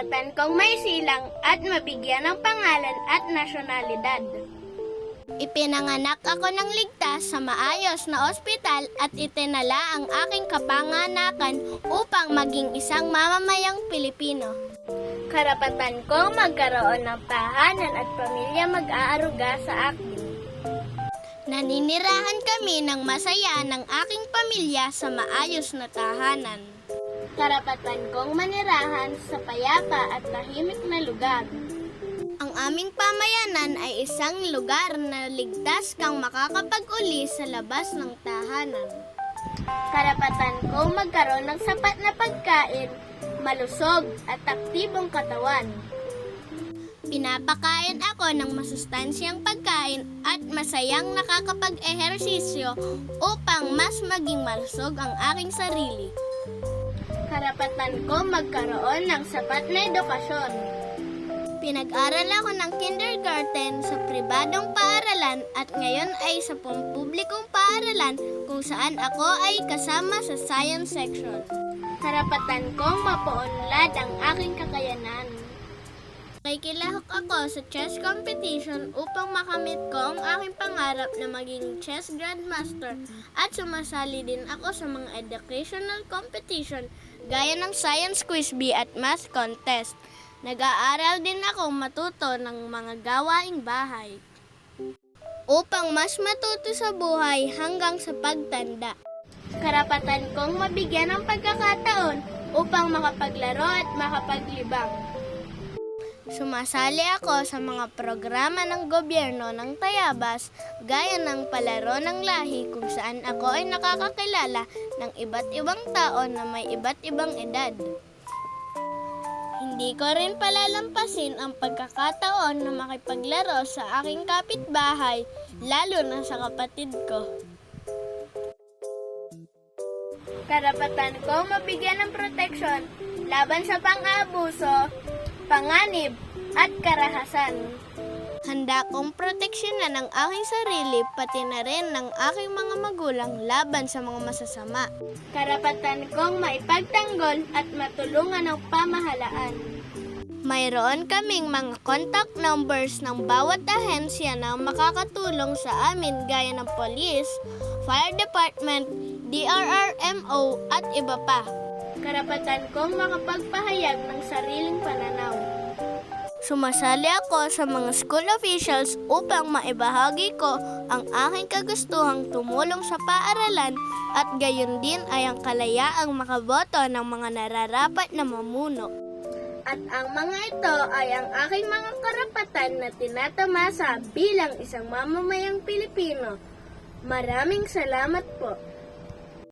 karapatan kong may silang at mabigyan ng pangalan at nasyonalidad. Ipinanganak ako ng ligtas sa maayos na ospital at itinala ang aking kapanganakan upang maging isang mamamayang Pilipino. Karapatan kong magkaroon ng tahanan at pamilya mag-aaruga sa akin. Naninirahan kami ng masaya ng aking pamilya sa maayos na tahanan. Karapatan kong manirahan sa payapa at tahimik na lugar. Ang aming pamayanan ay isang lugar na ligtas kang makakapag-uli sa labas ng tahanan. Karapatan kong magkaroon ng sapat na pagkain, malusog at aktibong katawan. Pinapakain ako ng masustansyang pagkain at masayang nakakapag-ehersisyo upang mas maging malusog ang aking sarili. Karapatan ko magkaroon ng sapat na edukasyon. Pinag-aral ako ng kindergarten sa pribadong paaralan at ngayon ay sa pampublikong paaralan kung saan ako ay kasama sa science section. Karapatan kong mapaunlad ang aking kakayanan. Nakikilahok ako sa chess competition upang makamit ko ang aking pangarap na maging chess grandmaster at sumasali din ako sa mga educational competition gaya ng science quiz bee at math contest. Nag-aaral din ako matuto ng mga gawaing bahay upang mas matuto sa buhay hanggang sa pagtanda. Karapatan kong mabigyan ng pagkakataon upang makapaglaro at makapaglibang. Sumasali ako sa mga programa ng gobyerno ng Tayabas gaya ng palaro ng lahi kung saan ako ay nakakakilala ng iba't ibang tao na may iba't ibang edad. Hindi ko rin palalampasin ang pagkakataon na makipaglaro sa aking kapitbahay, lalo na sa kapatid ko. Karapatan ko mabigyan ng proteksyon laban sa pang-aabuso, panganib, at karahasan. Handa kong proteksyonan ang aking sarili pati na rin ng aking mga magulang laban sa mga masasama. Karapatan kong maipagtanggol at matulungan ang pamahalaan. Mayroon kaming mga contact numbers ng bawat ahensya na makakatulong sa amin gaya ng police, fire department, DRRMO at iba pa. Karapatan kong makapagpahayag ng sariling pananaw. Sumasali ako sa mga school officials upang maibahagi ko ang aking kagustuhang tumulong sa paaralan at gayon din ay ang kalayaang makaboto ng mga nararapat na mamuno. At ang mga ito ay ang aking mga karapatan na tinatamasa bilang isang mamamayang Pilipino. Maraming salamat po.